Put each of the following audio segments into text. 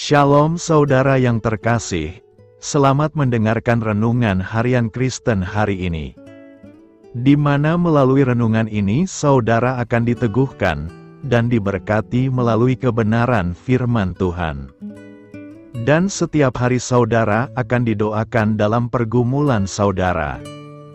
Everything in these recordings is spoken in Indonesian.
Shalom saudara yang terkasih, selamat mendengarkan Renungan Harian Kristen hari ini. Di mana melalui renungan ini saudara akan diteguhkan dan diberkati melalui kebenaran firman Tuhan. Dan setiap hari saudara akan didoakan dalam pergumulan saudara.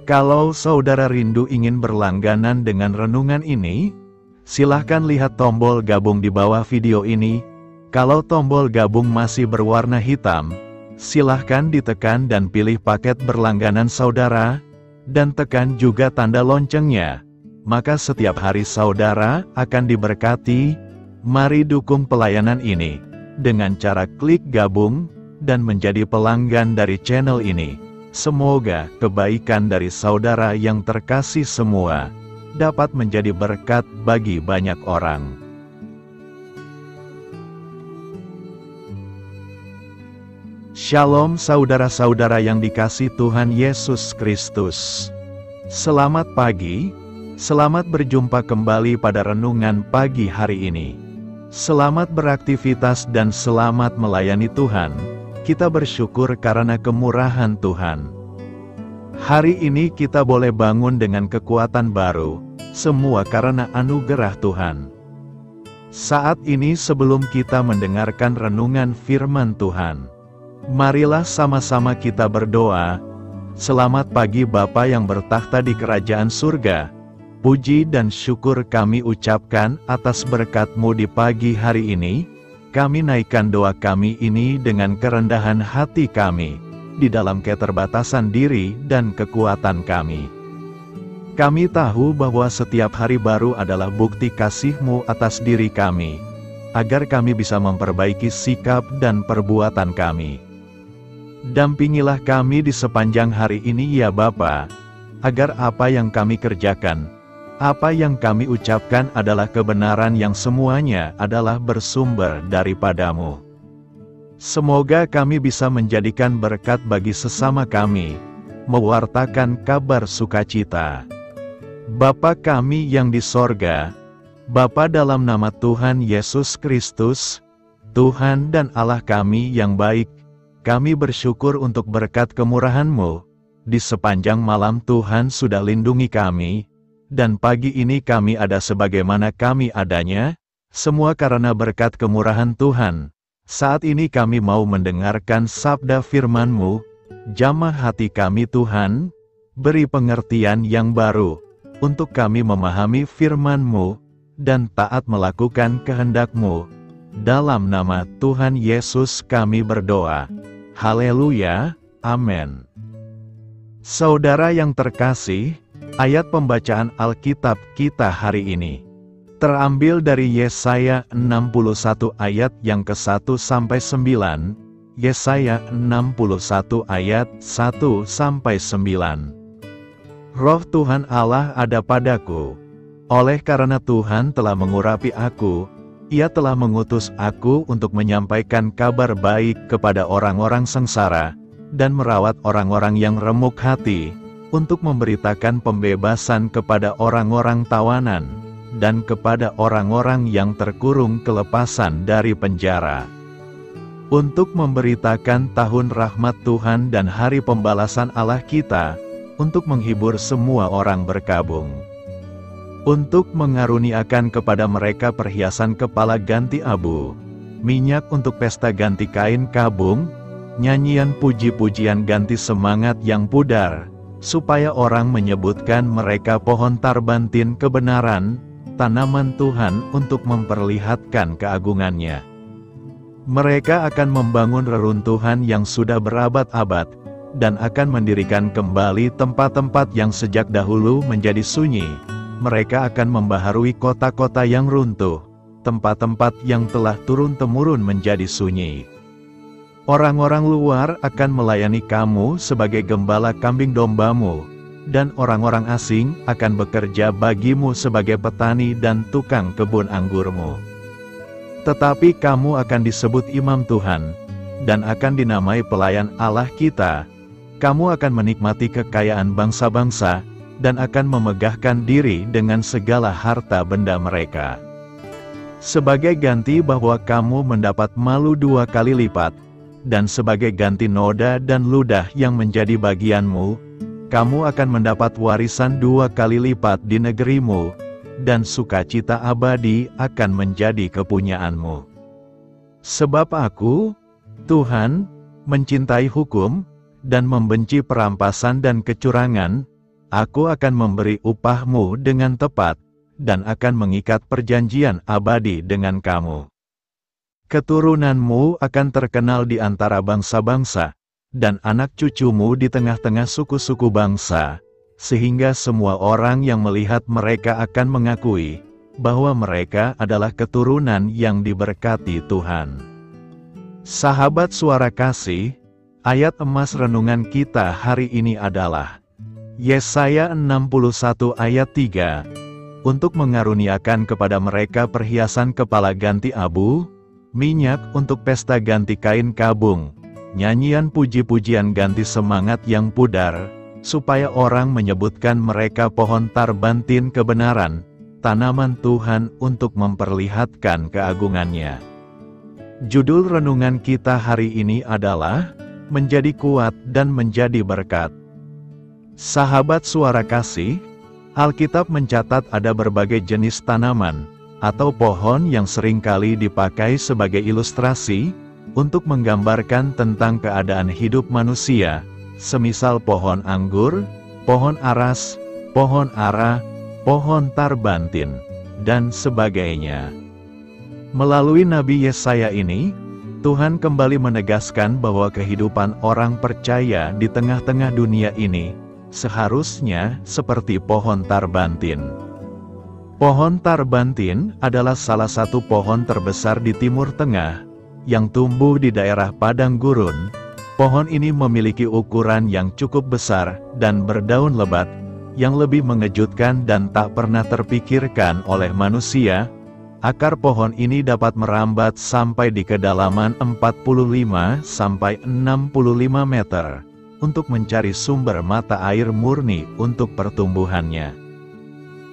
Kalau saudara rindu ingin berlangganan dengan renungan ini, silahkan lihat tombol gabung di bawah video ini. Kalau tombol gabung masih berwarna hitam, silahkan ditekan dan pilih paket berlangganan saudara, dan tekan juga tanda loncengnya. Maka setiap hari saudara akan diberkati. Mari dukung pelayanan ini dengan cara klik gabung dan menjadi pelanggan dari channel ini. Semoga kebaikan dari saudara yang terkasih semua dapat menjadi berkat bagi banyak orang. Shalom saudara-saudara yang dikasih Tuhan Yesus Kristus. Selamat pagi, selamat berjumpa kembali pada renungan pagi hari ini. Selamat beraktivitas dan selamat melayani Tuhan. Kita bersyukur karena kemurahan Tuhan. Hari ini kita boleh bangun dengan kekuatan baru, semua karena anugerah Tuhan. Saat ini sebelum kita mendengarkan renungan firman Tuhan, marilah sama-sama kita berdoa. Selamat pagi Bapa yang bertakhta di kerajaan surga. Puji dan syukur kami ucapkan atas berkat-Mu di pagi hari ini. Kami naikkan doa kami ini dengan kerendahan hati kami, di dalam keterbatasan diri dan kekuatan kami. Kami tahu bahwa setiap hari baru adalah bukti kasih-Mu atas diri kami, agar kami bisa memperbaiki sikap dan perbuatan kami. Dampingilah kami di sepanjang hari ini ya Bapa, agar apa yang kami kerjakan, apa yang kami ucapkan adalah kebenaran yang semuanya adalah bersumber daripada-Mu. Semoga kami bisa menjadikan berkat bagi sesama kami, mewartakan kabar sukacita. Bapa kami yang di sorga, Bapa dalam nama Tuhan Yesus Kristus, Tuhan dan Allah kami yang baik, kami bersyukur untuk berkat kemurahan-Mu. Di sepanjang malam Tuhan sudah lindungi kami, dan pagi ini kami ada sebagaimana kami adanya, semua karena berkat kemurahan Tuhan. Saat ini kami mau mendengarkan sabda firman-Mu, jamah hati kami Tuhan, beri pengertian yang baru, untuk kami memahami firman-Mu, dan taat melakukan kehendak-Mu. Dalam nama Tuhan Yesus kami berdoa. Haleluya, amin. Saudara yang terkasih, ayat pembacaan Alkitab kita hari ini terambil dari Yesaya 61 ayat yang ke-1-9, Yesaya 61 ayat 1-9. Roh Tuhan Allah ada padaku, oleh karena Tuhan telah mengurapi aku, Ia telah mengutus aku untuk menyampaikan kabar baik kepada orang-orang sengsara, dan merawat orang-orang yang remuk hati, untuk memberitakan pembebasan kepada orang-orang tawanan, dan kepada orang-orang yang terkurung kelepasan dari penjara. Untuk memberitakan tahun rahmat Tuhan dan hari pembalasan Allah kita, untuk menghibur semua orang berkabung. Untuk mengaruniakan kepada mereka perhiasan kepala ganti abu, minyak untuk pesta ganti kain kabung, nyanyian puji-pujian ganti semangat yang pudar, supaya orang menyebutkan mereka pohon tarbantin kebenaran, tanaman Tuhan untuk memperlihatkan keagungannya. Mereka akan membangun reruntuhan yang sudah berabad-abad, dan akan mendirikan kembali tempat-tempat yang sejak dahulu menjadi sunyi. Mereka akan membaharui kota-kota yang runtuh, tempat-tempat yang telah turun-temurun menjadi sunyi. Orang-orang luar akan melayani kamu sebagai gembala kambing dombamu, dan orang-orang asing akan bekerja bagimu sebagai petani dan tukang kebun anggurmu. Tetapi kamu akan disebut imam Tuhan, dan akan dinamai pelayan Allah kita. Kamu akan menikmati kekayaan bangsa-bangsa, dan akan memegahkan diri dengan segala harta benda mereka. Sebagai ganti bahwa kamu mendapat malu 2 kali lipat, dan sebagai ganti noda dan ludah yang menjadi bagianmu, kamu akan mendapat warisan 2 kali lipat di negerimu, dan sukacita abadi akan menjadi kepunyaanmu. Sebab Aku, Tuhan, mencintai hukum, dan membenci perampasan dan kecurangan. Aku akan memberi upahmu dengan tepat, dan akan mengikat perjanjian abadi dengan kamu. Keturunanmu akan terkenal di antara bangsa-bangsa, dan anak cucumu di tengah-tengah suku-suku bangsa, sehingga semua orang yang melihat mereka akan mengakui bahwa mereka adalah keturunan yang diberkati Tuhan. Sahabat Suara Kasih, ayat emas renungan kita hari ini adalah Yesaya 61 ayat 3. Untuk mengaruniakan kepada mereka perhiasan kepala ganti abu, minyak untuk pesta ganti kain kabung, nyanyian puji-pujian ganti semangat yang pudar, supaya orang menyebutkan mereka pohon tarbantin kebenaran, tanaman Tuhan untuk memperlihatkan keagungannya. Judul renungan kita hari ini adalah Menjadi Kuat dan Menjadi Berkat. Sahabat Suara Kasih, Alkitab mencatat ada berbagai jenis tanaman atau pohon yang seringkali dipakai sebagai ilustrasi untuk menggambarkan tentang keadaan hidup manusia, semisal pohon anggur, pohon aras, pohon ara, pohon tarbantin, dan sebagainya. Melalui Nabi Yesaya ini, Tuhan kembali menegaskan bahwa kehidupan orang percaya di tengah-tengah dunia ini seharusnya seperti pohon tarbantin. Pohon tarbantin adalah salah satu pohon terbesar di Timur Tengah, yang tumbuh di daerah padang gurun. Pohon ini memiliki ukuran yang cukup besar dan berdaun lebat, yang lebih mengejutkan dan tak pernah terpikirkan oleh manusia. Akar pohon ini dapat merambat sampai di kedalaman 45-65 meter. Untuk mencari sumber mata air murni untuk pertumbuhannya.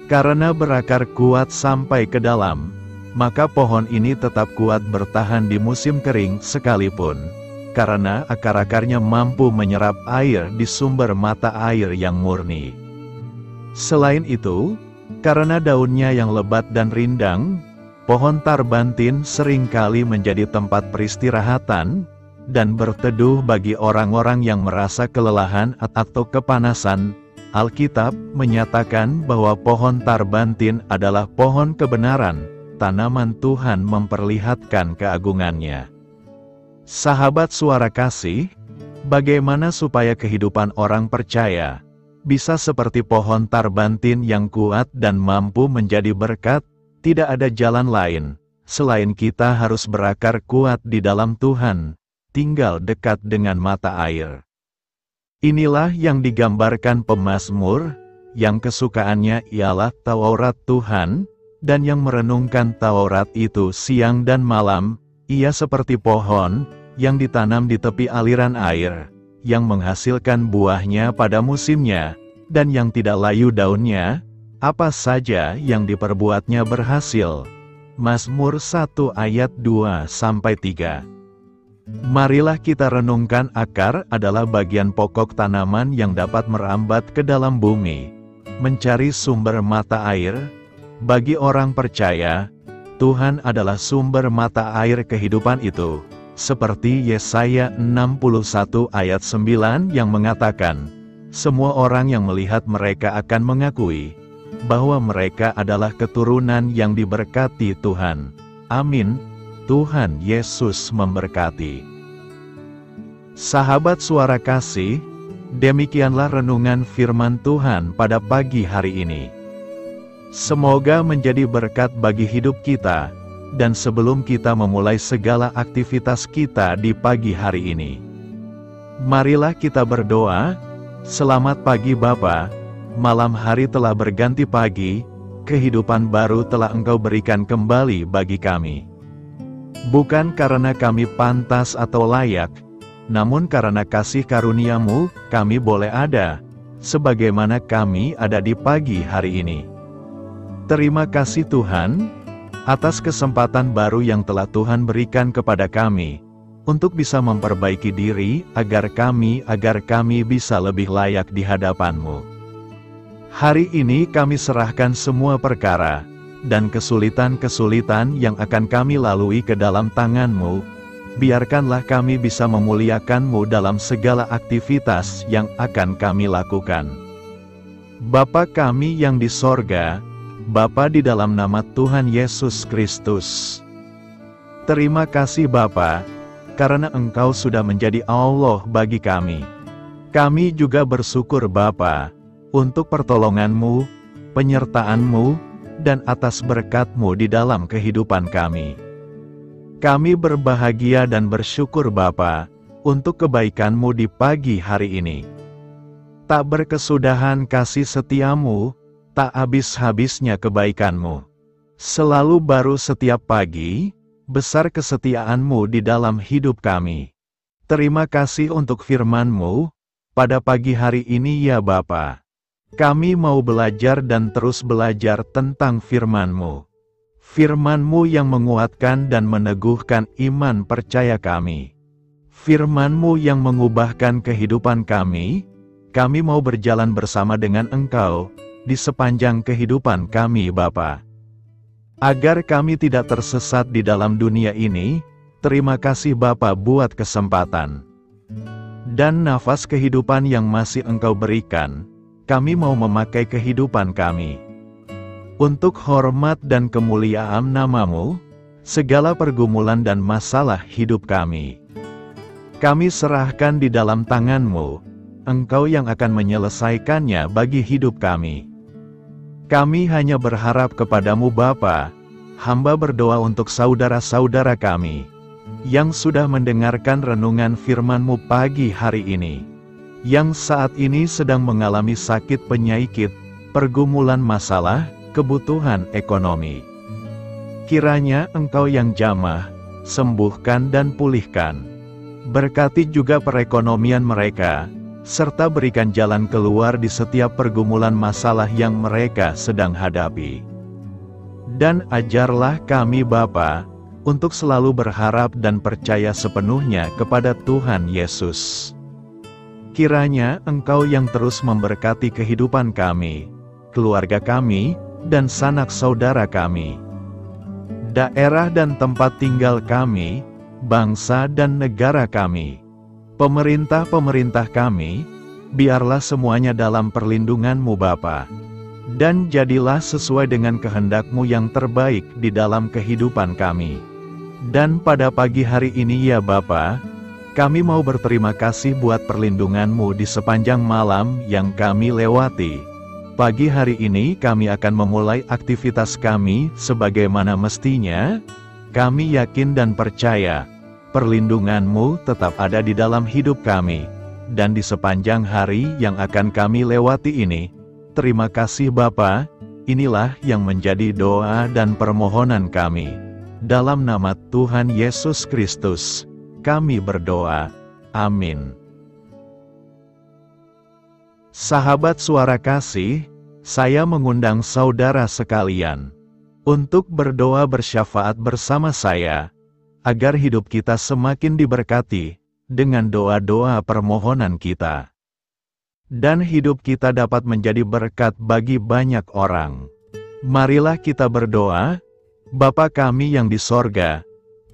Karena berakar kuat sampai ke dalam, maka pohon ini tetap kuat bertahan di musim kering sekalipun, karena akar-akarnya mampu menyerap air di sumber mata air yang murni. Selain itu, karena daunnya yang lebat dan rindang, pohon tarbantin seringkali menjadi tempat peristirahatan dan berteduh bagi orang-orang yang merasa kelelahan atau kepanasan. Alkitab menyatakan bahwa pohon tarbantin adalah pohon kebenaran, tanaman Tuhan memperlihatkan keagungannya. Sahabat Suara Kasih, bagaimana supaya kehidupan orang percaya bisa seperti pohon tarbantin yang kuat dan mampu menjadi berkat? Tidak ada jalan lain selain kita harus berakar kuat di dalam Tuhan, tinggal dekat dengan mata air. Inilah yang digambarkan pemazmur, yang kesukaannya ialah Taurat Tuhan, dan yang merenungkan Taurat itu siang dan malam. Ia seperti pohon, yang ditanam di tepi aliran air, yang menghasilkan buahnya pada musimnya, dan yang tidak layu daunnya, apa saja yang diperbuatnya berhasil. Mazmur 1 ayat 2-3. Marilah kita renungkan akar adalah bagian pokok tanaman yang dapat merambat ke dalam bumi, mencari sumber mata air. Bagi orang percaya, Tuhan adalah sumber mata air kehidupan itu, seperti Yesaya 61 ayat 9 yang mengatakan, semua orang yang melihat mereka akan mengakui bahwa mereka adalah keturunan yang diberkati Tuhan. Amin. Tuhan Yesus memberkati. Sahabat Suara Kasih, demikianlah renungan firman Tuhan pada pagi hari ini. Semoga menjadi berkat bagi hidup kita, dan sebelum kita memulai segala aktivitas kita di pagi hari ini, marilah kita berdoa. Selamat pagi Bapa, malam hari telah berganti pagi, kehidupan baru telah Engkau berikan kembali bagi kami. Bukan karena kami pantas atau layak, namun karena kasih karunia-Mu, kami boleh ada, sebagaimana kami ada di pagi hari ini. Terima kasih Tuhan, atas kesempatan baru yang telah Tuhan berikan kepada kami, untuk bisa memperbaiki diri, agar kami bisa lebih layak di hadapan-Mu. Hari ini kami serahkan semua perkara, dan kesulitan-kesulitan yang akan kami lalui ke dalam tangan-Mu. Biarkanlah kami bisa memuliakan-Mu dalam segala aktivitas yang akan kami lakukan. Bapa kami yang di sorga, Bapa di dalam nama Tuhan Yesus Kristus. Terima kasih Bapa, karena Engkau sudah menjadi Allah bagi kami. Kami juga bersyukur Bapa, untuk pertolongan-Mu, penyertaan-Mu, dan atas berkat-Mu di dalam kehidupan kami. Kami berbahagia dan bersyukur Bapa, untuk kebaikan-Mu di pagi hari ini. Tak berkesudahan kasih setia-Mu, tak habis-habisnya kebaikan-Mu. Selalu baru setiap pagi, besar kesetiaan-Mu di dalam hidup kami. Terima kasih untuk firman-Mu, pada pagi hari ini ya Bapa. Kami mau belajar dan terus belajar tentang firman-Mu. Firman-Mu yang menguatkan dan meneguhkan iman percaya kami. Firman-Mu yang mengubahkan kehidupan kami. Kami mau berjalan bersama dengan Engkau, di sepanjang kehidupan kami Bapa. Agar kami tidak tersesat di dalam dunia ini, terima kasih Bapa buat kesempatan dan nafas kehidupan yang masih Engkau berikan. Kami mau memakai kehidupan kami untuk hormat dan kemuliaan nama-Mu, segala pergumulan dan masalah hidup kami. Kami serahkan di dalam tangan-Mu, Engkau yang akan menyelesaikannya bagi hidup kami. Kami hanya berharap kepadamu Bapa. Hamba berdoa untuk saudara-saudara kami, yang sudah mendengarkan renungan firman-Mu pagi hari ini, yang saat ini sedang mengalami sakit penyakit, pergumulan masalah, kebutuhan ekonomi. Kiranya Engkau yang jamah, sembuhkan dan pulihkan. Berkati juga perekonomian mereka, serta berikan jalan keluar di setiap pergumulan masalah yang mereka sedang hadapi. Dan ajarlah kami Bapa, untuk selalu berharap dan percaya sepenuhnya kepada Tuhan Yesus. Kiranya Engkau yang terus memberkati kehidupan kami, keluarga kami, dan sanak saudara kami, daerah dan tempat tinggal kami, bangsa dan negara kami, pemerintah-pemerintah kami, biarlah semuanya dalam perlindungan-Mu Bapa, dan jadilah sesuai dengan kehendak-Mu yang terbaik di dalam kehidupan kami. Dan pada pagi hari ini ya Bapa, kami mau berterima kasih buat perlindungan-Mu di sepanjang malam yang kami lewati. Pagi hari ini kami akan memulai aktivitas kami sebagaimana mestinya. Kami yakin dan percaya, perlindungan-Mu tetap ada di dalam hidup kami, dan di sepanjang hari yang akan kami lewati ini. Terima kasih Bapa, inilah yang menjadi doa dan permohonan kami. Dalam nama Tuhan Yesus Kristus, kami berdoa. Amin. Sahabat Suara Kasih, saya mengundang saudara sekalian untuk berdoa bersyafaat bersama saya, agar hidup kita semakin diberkati dengan doa-doa permohonan kita, dan hidup kita dapat menjadi berkat bagi banyak orang. Marilah kita berdoa. Bapa kami yang di sorga,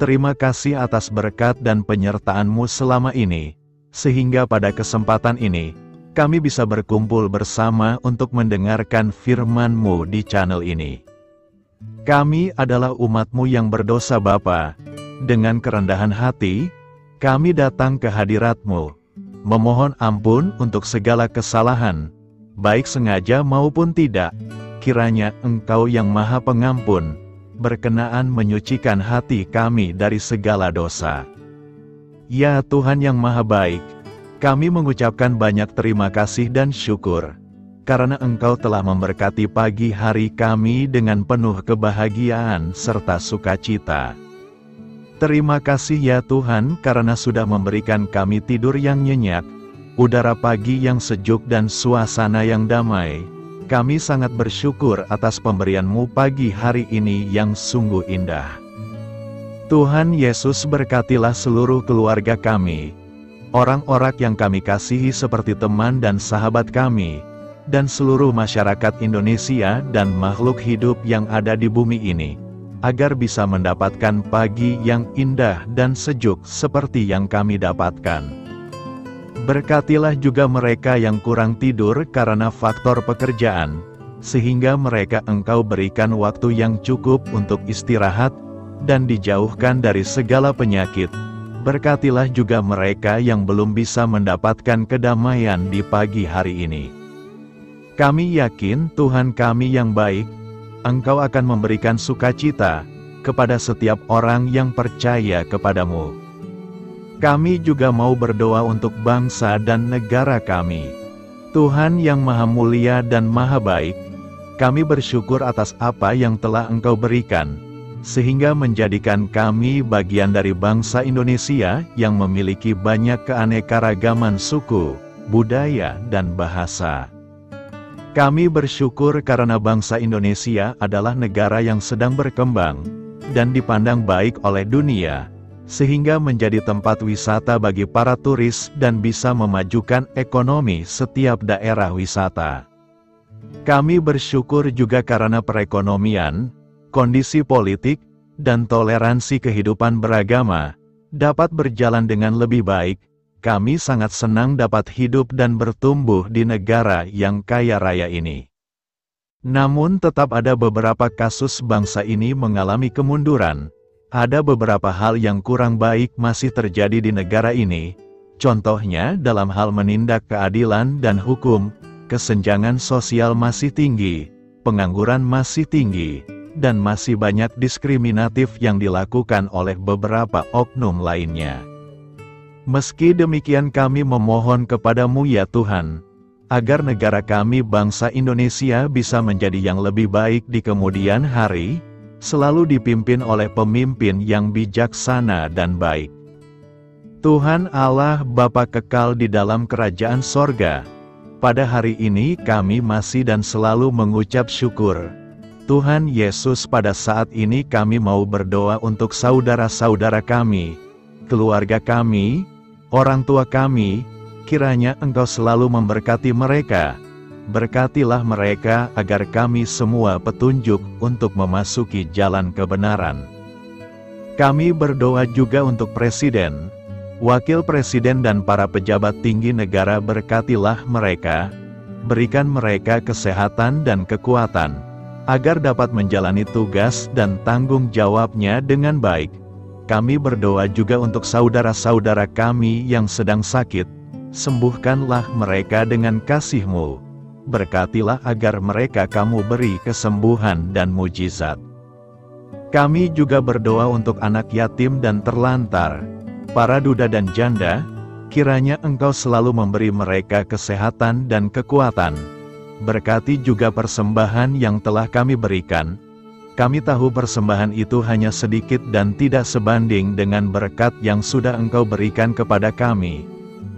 terima kasih atas berkat dan penyertaan-Mu selama ini, sehingga pada kesempatan ini, kami bisa berkumpul bersama untuk mendengarkan firman-Mu di channel ini. Kami adalah umat-Mu yang berdosa Bapa. Dengan kerendahan hati, kami datang ke hadirat-Mu, memohon ampun untuk segala kesalahan, baik sengaja maupun tidak. Kiranya Engkau yang Maha Pengampun, berkenaan menyucikan hati kami dari segala dosa. Ya Tuhan yang Maha Baik, kami mengucapkan banyak terima kasih dan syukur, karena Engkau telah memberkati pagi hari kami dengan penuh kebahagiaan serta sukacita. Terima kasih ya Tuhan karena sudah memberikan kami tidur yang nyenyak, udara pagi yang sejuk dan suasana yang damai. Kami sangat bersyukur atas pemberian-Mu pagi hari ini yang sungguh indah. Tuhan Yesus berkatilah seluruh keluarga kami, orang-orang yang kami kasihi seperti teman dan sahabat kami, dan seluruh masyarakat Indonesia dan makhluk hidup yang ada di bumi ini, agar bisa mendapatkan pagi yang indah dan sejuk seperti yang kami dapatkan. Berkatilah juga mereka yang kurang tidur karena faktor pekerjaan, sehingga mereka Engkau berikan waktu yang cukup untuk istirahat, dan dijauhkan dari segala penyakit. Berkatilah juga mereka yang belum bisa mendapatkan kedamaian di pagi hari ini. Kami yakin Tuhan kami yang baik, Engkau akan memberikan sukacita kepada setiap orang yang percaya kepadamu. Kami juga mau berdoa untuk bangsa dan negara kami. Tuhan yang Maha Mulia dan Maha Baik, kami bersyukur atas apa yang telah Engkau berikan, sehingga menjadikan kami bagian dari bangsa Indonesia yang memiliki banyak keanekaragaman suku, budaya, dan bahasa. Kami bersyukur karena bangsa Indonesia adalah negara yang sedang berkembang dan dipandang baik oleh dunia, sehingga menjadi tempat wisata bagi para turis dan bisa memajukan ekonomi setiap daerah wisata. Kami bersyukur juga karena perekonomian, kondisi politik, dan toleransi kehidupan beragama dapat berjalan dengan lebih baik. Kami sangat senang dapat hidup dan bertumbuh di negara yang kaya raya ini. Namun tetap ada beberapa kasus bangsa ini mengalami kemunduran. Ada beberapa hal yang kurang baik masih terjadi di negara ini. Contohnya dalam hal menindak keadilan dan hukum, kesenjangan sosial masih tinggi, pengangguran masih tinggi, dan masih banyak diskriminatif yang dilakukan oleh beberapa oknum lainnya. Meski demikian kami memohon kepadamu ya Tuhan, agar negara kami bangsa Indonesia bisa menjadi yang lebih baik di kemudian hari, selalu dipimpin oleh pemimpin yang bijaksana dan baik. Tuhan Allah Bapa kekal di dalam kerajaan sorga, pada hari ini kami masih dan selalu mengucap syukur. Tuhan Yesus, pada saat ini kami mau berdoa untuk saudara-saudara kami, keluarga kami, orang tua kami, kiranya Engkau selalu memberkati mereka. Berkatilah mereka agar kami semua petunjuk untuk memasuki jalan kebenaran. Kami berdoa juga untuk Presiden, Wakil Presiden dan para pejabat tinggi negara. Berkatilah mereka, berikan mereka kesehatan dan kekuatan, agar dapat menjalani tugas dan tanggung jawabnya dengan baik. Kami berdoa juga untuk saudara-saudara kami yang sedang sakit, sembuhkanlah mereka dengan kasih-Mu. Berkatilah agar mereka Kamu beri kesembuhan dan mujizat. Kami juga berdoa untuk anak yatim dan terlantar, para duda dan janda, kiranya Engkau selalu memberi mereka kesehatan dan kekuatan. Berkati juga persembahan yang telah kami berikan. Kami tahu persembahan itu hanya sedikit dan tidak sebanding dengan berkat yang sudah Engkau berikan kepada kami.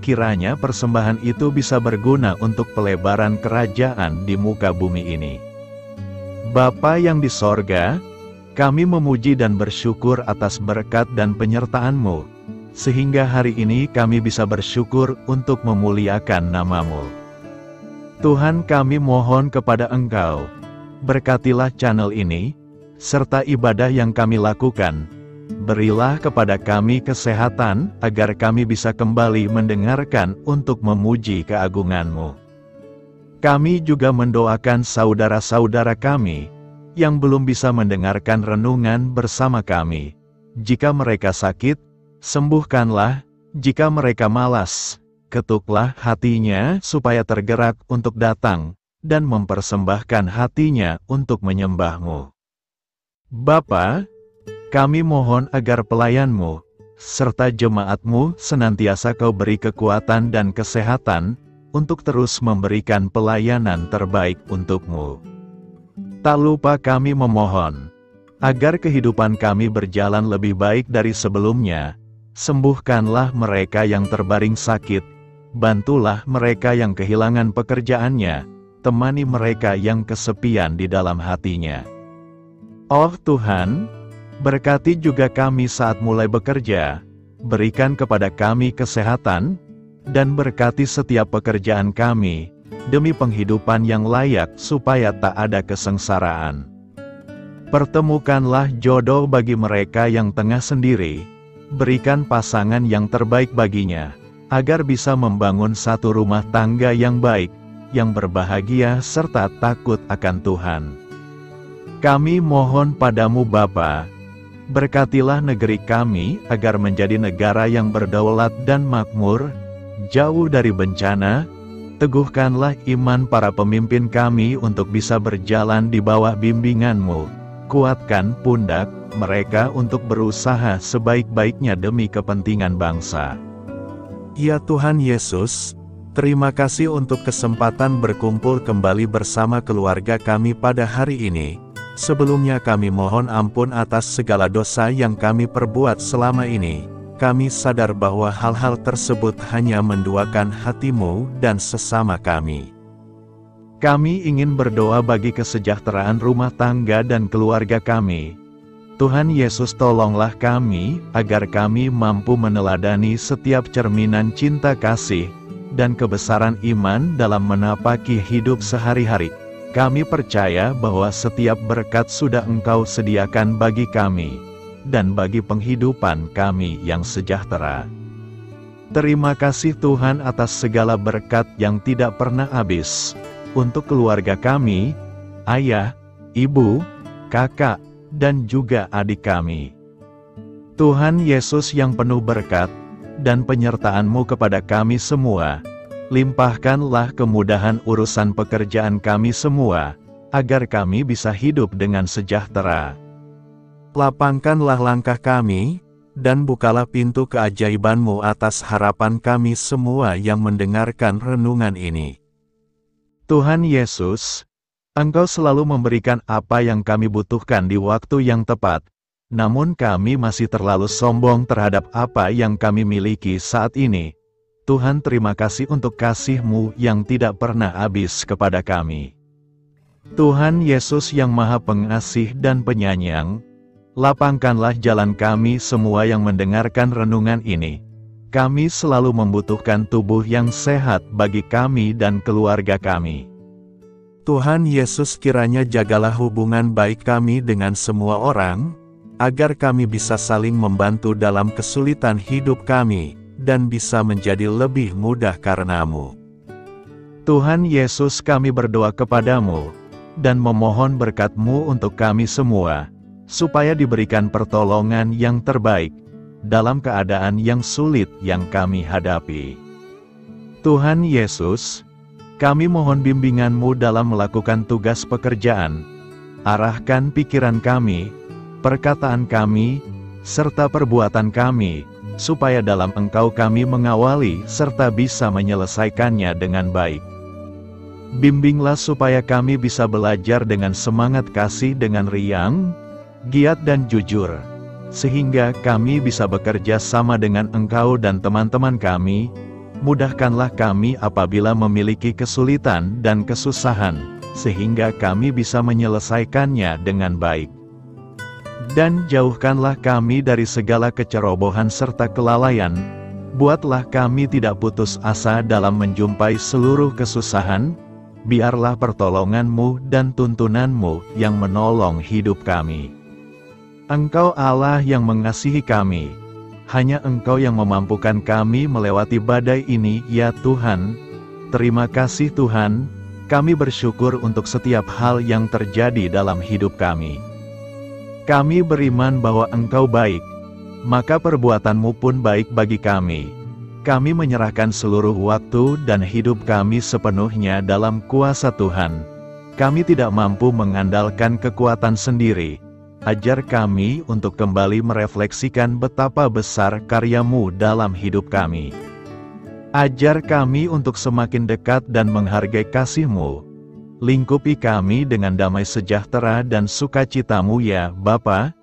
Kiranya persembahan itu bisa berguna untuk pelebaran kerajaan di muka bumi ini. Bapa yang di sorga, kami memuji dan bersyukur atas berkat dan penyertaan-Mu, sehingga hari ini kami bisa bersyukur untuk memuliakan nama-Mu. Tuhan, kami mohon kepada Engkau, berkatilah channel ini, serta ibadah yang kami lakukan. Berilah kepada kami kesehatan, agar kami bisa kembali mendengarkan untuk memuji keagungan-Mu. Kami juga mendoakan saudara-saudara kami, yang belum bisa mendengarkan renungan bersama kami. Jika mereka sakit, sembuhkanlah. Jika mereka malas, ketuklah hatinya supaya tergerak untuk datang, dan mempersembahkan hatinya untuk menyembah-Mu. Bapa, kami mohon agar pelayan-Mu, serta jemaat-Mu senantiasa Kau beri kekuatan dan kesehatan, untuk terus memberikan pelayanan terbaik untuk-Mu. Tak lupa kami memohon, agar kehidupan kami berjalan lebih baik dari sebelumnya. Sembuhkanlah mereka yang terbaring sakit, bantulah mereka yang kehilangan pekerjaannya, temani mereka yang kesepian di dalam hatinya. Oh Tuhan, berkati juga kami saat mulai bekerja, berikan kepada kami kesehatan, dan berkati setiap pekerjaan kami, demi penghidupan yang layak supaya tak ada kesengsaraan. Pertemukanlah jodoh bagi mereka yang tengah sendiri, berikan pasangan yang terbaik baginya, agar bisa membangun satu rumah tangga yang baik, yang berbahagia serta takut akan Tuhan. Kami mohon padamu Bapa, berkatilah negeri kami agar menjadi negara yang berdaulat dan makmur, jauh dari bencana. Teguhkanlah iman para pemimpin kami untuk bisa berjalan di bawah bimbingan-Mu. Kuatkan pundak mereka untuk berusaha sebaik-baiknya demi kepentingan bangsa. Ya Tuhan Yesus, terima kasih untuk kesempatan berkumpul kembali bersama keluarga kami pada hari ini. Sebelumnya kami mohon ampun atas segala dosa yang kami perbuat selama ini. Kami sadar bahwa hal-hal tersebut hanya menduakan hati-Mu dan sesama kami. Kami ingin berdoa bagi kesejahteraan rumah tangga dan keluarga kami. Tuhan Yesus, tolonglah kami, agar kami mampu meneladani setiap cerminan cinta kasih, dan kebesaran iman dalam menapaki hidup sehari-hari. Kami percaya bahwa setiap berkat sudah Engkau sediakan bagi kami, dan bagi penghidupan kami yang sejahtera. Terima kasih Tuhan atas segala berkat yang tidak pernah habis. Untuk keluarga kami, ayah, ibu, kakak, dan juga adik kami. Tuhan Yesus yang penuh berkat, dan penyertaan-Mu kepada kami semua, limpahkanlah kemudahan urusan pekerjaan kami semua, agar kami bisa hidup dengan sejahtera. Lapangkanlah langkah kami, dan bukalah pintu keajaiban-Mu atas harapan kami semua yang mendengarkan renungan ini. Tuhan Yesus, Engkau selalu memberikan apa yang kami butuhkan di waktu yang tepat, namun kami masih terlalu sombong terhadap apa yang kami miliki saat ini. Tuhan, terima kasih untuk kasih-Mu yang tidak pernah habis kepada kami. Tuhan Yesus yang Maha Pengasih dan Penyayang, lapangkanlah jalan kami semua yang mendengarkan renungan ini. Kami selalu membutuhkan tubuh yang sehat bagi kami dan keluarga kami. Tuhan Yesus, kiranya jagalah hubungan baik kami dengan semua orang, agar kami bisa saling membantu dalam kesulitan hidup kami, dan bisa menjadi lebih mudah karena-Mu. Tuhan Yesus, kami berdoa kepadamu, dan memohon berkat-Mu untuk kami semua, supaya diberikan pertolongan yang terbaik, dalam keadaan yang sulit yang kami hadapi. Tuhan Yesus, kami mohon bimbingan-Mu dalam melakukan tugas pekerjaan. Arahkan pikiran kami, perkataan kami, serta perbuatan kami, supaya dalam Engkau kami mengawali serta bisa menyelesaikannya dengan baik. Bimbinglah supaya kami bisa belajar dengan semangat kasih dengan riang, giat dan jujur, sehingga kami bisa bekerja sama dengan Engkau dan teman-teman kami. Mudahkanlah kami apabila memiliki kesulitan dan kesusahan, sehingga kami bisa menyelesaikannya dengan baik. Dan jauhkanlah kami dari segala kecerobohan serta kelalaian. Buatlah kami tidak putus asa dalam menjumpai seluruh kesusahan. Biarlah pertolongan-Mu dan tuntunan-Mu yang menolong hidup kami. Engkau Allah yang mengasihi kami. Hanya Engkau yang memampukan kami melewati badai ini, ya Tuhan. Terima kasih Tuhan, kami bersyukur untuk setiap hal yang terjadi dalam hidup kami. Kami beriman bahwa Engkau baik, maka perbuatan-Mu pun baik bagi kami. Kami menyerahkan seluruh waktu dan hidup kami sepenuhnya dalam kuasa Tuhan. Kami tidak mampu mengandalkan kekuatan sendiri. Ajar kami untuk kembali merefleksikan betapa besar karya-Mu dalam hidup kami. Ajar kami untuk semakin dekat dan menghargai kasih-Mu. Lingkupi kami dengan damai sejahtera dan sukacita-Mu ya Bapa.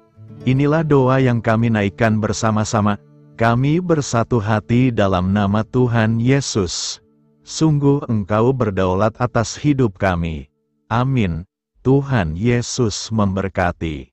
Inilah doa yang kami naikkan bersama-sama. Kami bersatu hati dalam nama Tuhan Yesus. Sungguh Engkau berdaulat atas hidup kami. Amin. Tuhan Yesus memberkati.